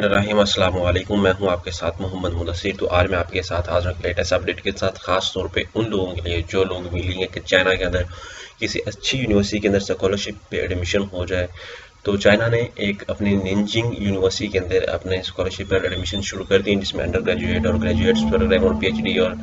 रहीम अस्सलाम वालेकुम। मैं हूं आपके साथ मोहम्मद मुदस्सिर। तो आज मैं आपके साथ हाजिर हूं लेटेस्ट अपडेट के साथ, खास तौर पे उन लोगों के लिए जो लोग विलिंग है कि चाइना के अंदर किसी अच्छी यूनिवर्सिटी के अंदर स्कॉलरशिप पे एडमिशन हो जाए। तो चाइना ने एक अपनी निंजिंग यूनिवर्सिटी के अंदर अपने स्कॉलरशिप पर एडमिशन शुरू कर दी, जिसमें अंडर ग्रेजुएट और ग्रेजुएट्स प्रोग्राम और पीएचडी और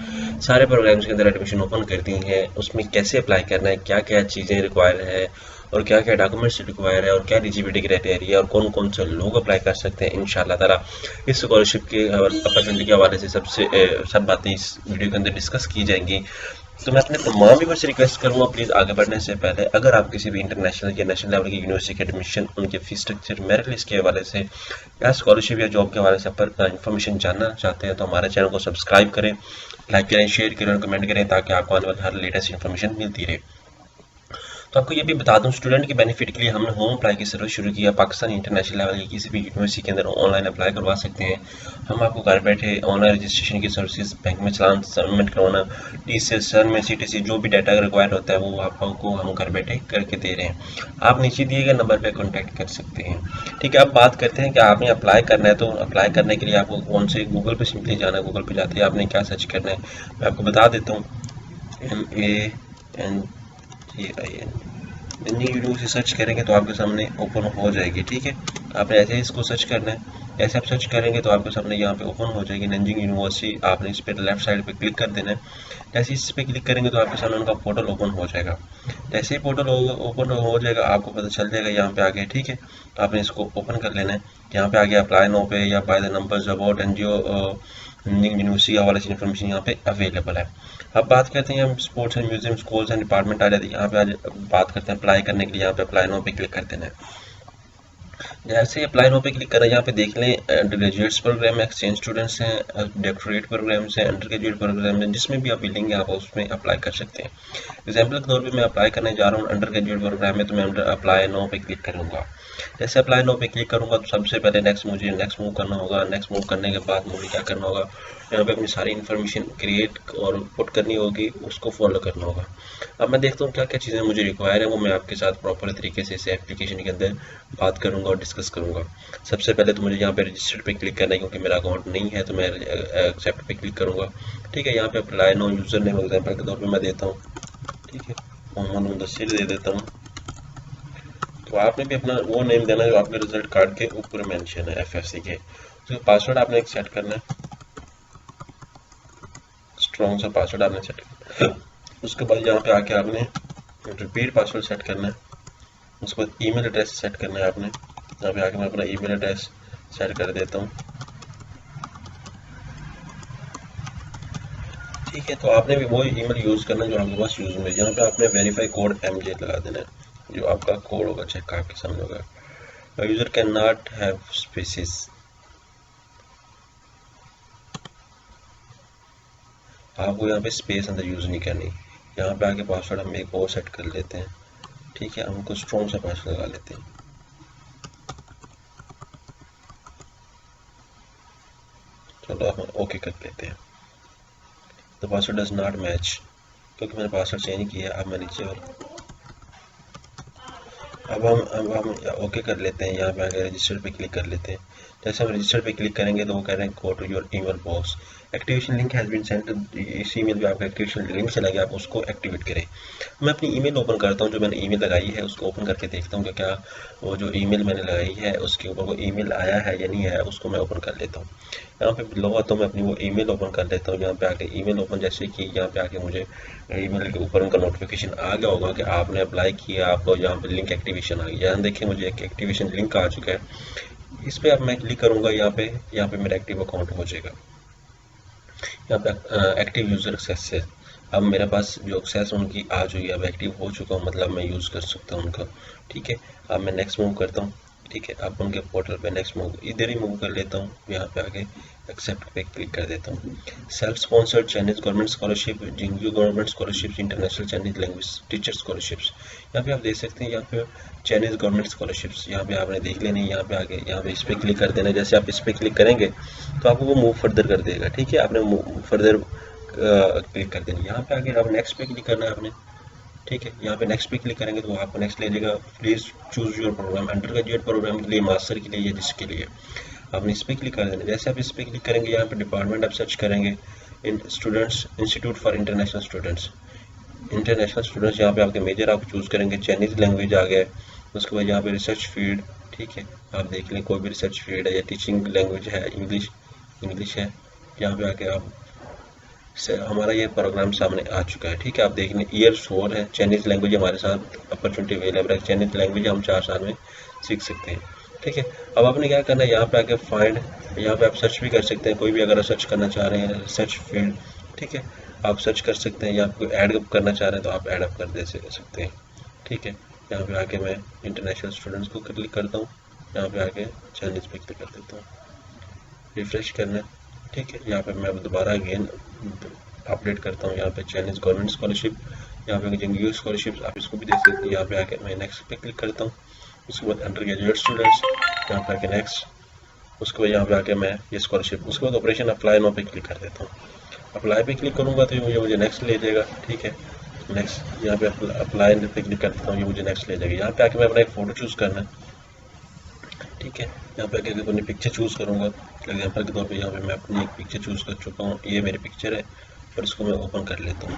सारे प्रोग्राम्स के अंदर एडमिशन ओपन कर दी हैं। उसमें कैसे अप्लाई करना है, क्या क्या चीज़ें रिक्वायर है और क्या क्या डॉक्यूमेंट्स रिक्वायर है और क्या एलिजिबिलिटी क्राइटेरिया और कौन कौन से लोग अप्लाई कर सकते हैं, इंशाल्लाह ताला इस स्कॉलरशिप के अपॉर्चुनिटी के हवाले से सब बातें इस वीडियो के अंदर डिस्कस की जाएंगी। तो मैं अपने तमाम व्यूअर्स से रिक्वेस्ट करूंगा, प्लीज़ आगे बढ़ने से पहले अगर आप किसी भी इंटरनेशनल या नेशनल लेवल की यूनिवर्सिटी के एडमिशन, उनके फीस स्ट्रक्चर, मेरिट लिस्ट के हवाले से या स्कॉलरशिप या जॉब के हवाले से पर इन्फॉर्मेशन जानना चाहते हैं तो हमारे चैनल को सब्सक्राइब करें, लाइक करें, शेयर करें और कमेंट करें ताकि आपको आने वाली हर लेटेस्ट इन्फॉर्मेशन मिलती रहे। तो आपको ये भी बता दूं, स्टूडेंट के बेनिफिट के लिए हमने होम अप्लाई की सर्विस शुरू किया। पाकिस्तान इंटरनेशनल लेवल की किसी भी यूनिवर्सिटी के अंदर ऑनलाइन अप्लाई करवा सकते हैं। हम आपको घर बैठे ऑनलाइन रजिस्ट्रेशन की सर्विसेज, बैंक में चालान सबमिट करवाना, टीसीएस, सन में सीटीसी, जो भी डाटा रिक्वायर्ड होता है वो आपको हम घर बैठे करके दे रहे हैं। आप नीचे दिए गए नंबर पर कॉन्टैक्ट कर सकते हैं। ठीक है, अब बात करते हैं कि आपने अप्लाई करना है। तो अप्लाई करने के लिए आपको कौन से गूगल पर सिंपली जाना है। गूगल पर जाते हैं आपने क्या सर्च करना है मैं आपको बता देता हूँ। MANGIN न्यू यूनिवर्सिटी सर्च करेंगे तो आपके सामने ओपन हो जाएगी। ठीक है, आपने ऐसे ही इसको सर्च करना है। ऐसे आप सर्च करेंगे तो आपके सामने यहाँ पे ओपन हो जाएगी नंजिंग यूनिवर्सिटी। आपने इस पर लेफ्ट साइड पे क्लिक कर देना है। जैसे इस पे क्लिक करेंगे तो आपके सामने उनका पोर्टल ओपन हो जाएगा। जैसे ही पोर्टल ओपन हो जाएगा आपको पता चल जाएगा यहाँ पे आगे। ठीक है, तो आपने इसको ओपन कर लेना है। यहाँ पे आगे अप्लाई नो पे या by the numbers about NGO university हवाले से इन्फॉर्मेशन यहाँ पे अवेलेबल है। अब बात करते हैं हम sports and museum, schools and department आ जाती है। यहाँ पे आज बात करते हैं अप्लाई करने के लिए। यहाँ पे अप्लाई नो पे क्लिक कर देना है। जैसे ही अप्लाई नो पे क्लिक करें, यहाँ पे देख लें अंडर ग्रेजुएट्स प्रोग्राम है, एक्सचेंज स्टूडेंट्स हैं, डॉक्टरेट प्रोग्राम्स हैं, अंडर ग्रेजुएट प्रोग्राम है, जिसमें भी आप मिलेंगे आप उसमें अप्लाई कर सकते हैं। एग्जाम्पल के तौर पे मैं अप्लाई करने जा रहा हूँ अंडर ग्रेजुएट प्रोग्राम में, तो मैं अंडर अप्लाई नो पे क्लिक करूँगा। जैसे अप्लाई नो पे क्लिक करूँगा तो सबसे पहले मुझे नेक्स्ट मूव करना होगा। नेक्स्ट मूव करने के बाद मुझे क्या करना होगा, यहाँ पे अपनी सारी इन्फॉर्मेशन क्रिएट और पुट करनी होगी, उसको फॉलो करना होगा। अब मैं देखता हूँ क्या क्या चीज़ें मुझे रिक्वायर है, वो मैं आपके साथ प्रॉपर तरीके से इस एप्लीकेशन के अंदर बात करूँगा और डिस्कस करूँगा। सबसे पहले तो मुझे यहाँ पे रजिस्टर्ड पे क्लिक करना है, क्योंकि मेरा अकाउंट नहीं है तो मैं एक्सेप्ट पे क्लिक करूँगा। ठीक है, यहाँ पे apply no user name example के तौर पर मैं देता हूँ। ठीक है, मोहम्मद मुदस्सिर दे देता हूँ। तो आपने भी अपना वो नेम देना है जो आपके रिजल्ट कार्ड के ऊपर मेंशन है, एफएससी के। तो पासवर्ड आपने एक सेट करना है, स्ट्रॉन्ग सा पासवर्ड आपने सेट करना है। उसके बाद यहाँ पे आके आपने रिपीट पासवर्ड सेट करना है। उसके बाद ईमेल एड्रेस सेट करना है आपने। यहाँ पे आके मैं अपना ईमेल एड्रेस सेट कर देता हूँ। ठीक है, तो आपने भी वो ईमेल यूज़ करना है जो आपके पास यूज़ में। यहाँ पे आपने वेरीफाई कोड MJ लगा देना है, जो आपका कोड होगा चेक आपके सामने होगा। User can not have spaces, आपको यहाँ पे स्पेस अंदर यूज़ नहीं करनी। यहाँ पे आके पासवर्ड हम एक और सेट कर लेते हैं। ठीक है, हमको स्ट्रॉन्ग सा पासवर्ड लगा लेते हैं। चलो हम ओके कर लेते हैं। The password does not match, क्योंकि मैंने पासवर्ड चेंज किया। अब मैं नीचे और अब हम ओके कर लेते हैं। यहाँ पे आगे रजिस्टर पे क्लिक कर लेते हैं। जैसे हम रजिस्टर पे क्लिक करेंगे तो वो कह रहे हैं go to your email box, activation link has been sent. इस ईमेल पे आपका एक्टिवेशन लिंक चला गया, आप उसको एक्टिवेट करें। मैं अपनी ईमेल ओपन करता हूँ, जो मैंने ईमेल लगाई है उसको ओपन करके देखता हूँ कि क्या वो जो ईमेल मैंने लगाई है उसके ऊपर वो ईमेल आया है या नहीं आया, उसको मैं ओपन कर लेता हूँ। यहाँ पे बिलो आता हूँ, मैं अपनी वो ईमेल ओपन कर लेता हूँ। यहाँ पे आके ईमेल ओपन जैसे कि यहाँ पे आके मुझे ईमेल के ऊपर उनका नोटिफिकेशन आ गया होगा कि आपने अप्लाई किया, आपको यहाँ पे लिंक एक्टिवेशन आ गया। यहाँ देखिए मुझे एक एक्टिवेशन लिंक आ चुका है। इस पे अब मैं क्लिक करूँगा, यहाँ पे मेरा एक्टिव अकाउंट हो जाएगा। यहाँ पे एक्टिव यूज़र एक्सेस है। अब मेरे पास जो एक्सेस उनकी आ चुकी है, अब एक्टिव हो चुका हूँ, मतलब मैं यूज़ कर सकता हूँ उनका। ठीक है, अब मैं नेक्स्ट मूव करता हूँ। ठीक है, अब उनके पोर्टल पे नेक्स्ट मूव इधर ही मूव कर लेता हूँ। यहाँ पे आके एक्सेप्ट पे क्लिक कर देता हूँ। Self sponsored Chinese government scholarship, Xingu government scholarships, international Chinese language teacher scholarships. यहाँ पे आप देख सकते हैं, यहाँ पे चाइनीज गवर्नमेंट स्कॉलरशिप्स यहाँ पे आपने देख लेनी है। यहाँ पे आगे यहाँ पे इस पर क्लिक कर देना है। जैसे आप इस पर क्लिक करेंगे तो आपको वो मूव फर्दर कर देगा। ठीक है, आपने फर्दर क्लिक कर देनी। यहाँ पे आगे अब नेक्स्ट पे क्लिक करना है आपने, ठीक है। यहाँ पे नेक्स्ट पे क्लिक करेंगे तो आपको नेक्स्ट ले जाएगा, please choose your programme, undergraduate programme के लिए, मास्टर के लिए या जिसके लिए, आपने इस पर क्लिक कर देना। जैसे आप इस पर क्लिक करेंगे यहाँ पे डिपार्टमेंट आप सर्च करेंगे in students, institute for international students, international students. यहाँ पे आपके मेजर आप चूज़ करेंगे, चाइनीज़ लैंग्वेज आ गया। उसके बाद यहाँ पे रिसर्च फील्ड, ठीक है, आप देख लें कोई भी रिसर्च फील्ड है या टीचिंग लैंग्वेज है, इंग्लिश है। यहाँ पे आके आप हमारा ये प्रोग्राम सामने आ चुका है, ठीक है। आप देख लें ईयर 4 है, चाइनीज़ लैंग्वेज हमारे साथ अपॉर्चुनिटी अवेलेबल है, चाइनीज़ लैंग्वेज हम 4 साल में सीख सकते हैं, ठीक है। अब आपने क्या करना है, यहाँ पे आके फाइंड, यहाँ पे आप सर्च भी कर सकते हैं, कोई भी अगर सर्च करना चाह रहे हैं रिसर्च फील्ड, ठीक है, आप सर्च कर सकते हैं, या आपको ऐड अप करना चाह रहे हैं तो आप ऐड अप कर दे सकते हैं, ठीक है। यहाँ पे आके मैं इंटरनेशनल स्टूडेंट्स को क्लिक करता हूँ, यहाँ पे आके चाइनीज़ पे क्लिक कर देता हूँ, रिफ्रेश करना है, ठीक है। यहाँ पे मैं दोबारा अगेन अपडेट करता हूँ, यहाँ पे चाइनीज़ गवर्नमेंट स्कॉलरशिप, यहाँ पे जंगीय स्कॉलरशिप आप इसको भी देख सकते हैं। यहाँ पे आके मैं नेक्स्ट पे क्लिक करता हूँ, उसके बाद अंडर ग्रेजुएट स्टूडेंट्स, यहाँ पे आके नेक्स्ट, उसके बाद यहाँ पे आके मैं ये स्कॉलरशिप, उसके बाद ऑपरेशन अप्लाई नाउ पे क्लिक कर देता हूँ। अप्लाई पे क्लिक करूँगा तो ये मुझे नेक्स्ट ले जाएगा, ठीक है। नेक्स्ट यहाँ पे अप्लाई पे क्लिक करता हूँ, ये मुझे नेक्स्ट ले जाएगा। यहाँ पे आके मैं अपना एक फ़ोटो चूज़ करना है, ठीक है। यहाँ पे आके अपनी पिक्चर चूज़ करूँगा, एग्जाम्पल के तौर पे यहाँ पे मैं अपनी एक पिक्चर चूज़ कर चुका हूँ, ये मेरी पिक्चर है और इसको मैं ओपन कर लेता हूँ।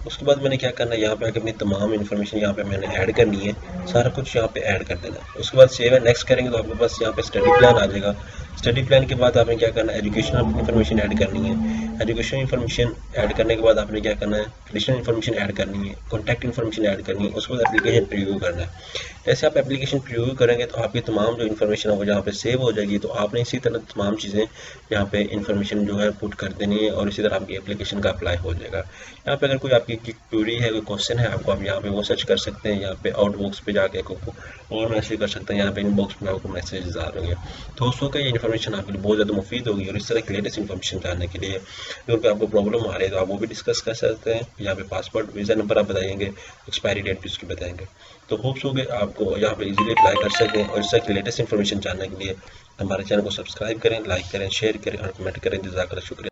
उसके बाद मैंने क्या करना है, यहाँ पे आके अपनी तमाम इन्फॉर्मेशन यहाँ पे मैंने ऐड करनी है, सारा कुछ यहाँ पे ऐड कर देना है। उसके बाद सेव एंड नेक्स्ट करेंगे तो आपके पास यहाँ पे स्टडी प्लान आ जाएगा। स्टडी प्लान के बाद आपने क्या करना है, एजुकेशनल इन्फॉर्मेशन ऐड करनी है। एजुकेशनल इन्फॉर्मेशन ऐड करने के बाद आपने क्या करना है, एडिशनल इन्फॉर्मेशन ऐड करनी है, कॉन्टैक्ट इन्फॉर्मेशन ऐड करनी है। उसके बाद एप्लीकेशन प्रीव्यू करना है। जैसे आप एप्लीकेशन प्रीव्यू करेंगे तो आपकी तमाम जो इन्फॉर्मेशन है वो यहाँ पे सेव हो जाएगी। तो आपने इसी तरह तमाम चीज़ें यहाँ पे इन्फॉर्मेशन जो है पुट कर देनी है और इसी तरह आपकी एप्लीकेशन का अप्लाई हो जाएगा। यहाँ पे अगर कोई आपकी क्वेरी है, कोई क्वेश्चन है आपको, आप यहाँ पे वो सर्च कर सकते हैं। यहाँ पे आउट बॉक्स पे जाके और मैसेज कर सकते हैं, यहाँ पे इनबॉक्स में आपको मैसेज आ रहे हैं। दोस्तों का ये इन्फॉर्मेशन आपके लिए बहुत ज़्यादा मुफीद होगी और इस तरह की लेटेस्ट इन्फॉर्मेशन जानने के लिए अगर आपको प्रॉब्लम आ रही है तो आप वो भी डिस्कस कर सकते हैं। यहाँ पे पासपोर्ट वीज़ा नंबर आप बताएंगे, एक्सपायरी डेट भी उसकी बताएंगे। तो होप्स हो गए आपको यहाँ पे इजीली अप्लाई कर सकें और इस तरह की लेटेस्ट इन्फॉर्मेशन जानने के लिए हमारे चैनल को सब्सक्राइब करें, लाइक करें, शेयर करें और कमेंट करें। जज़ाकल्लाह, शुक्रिया।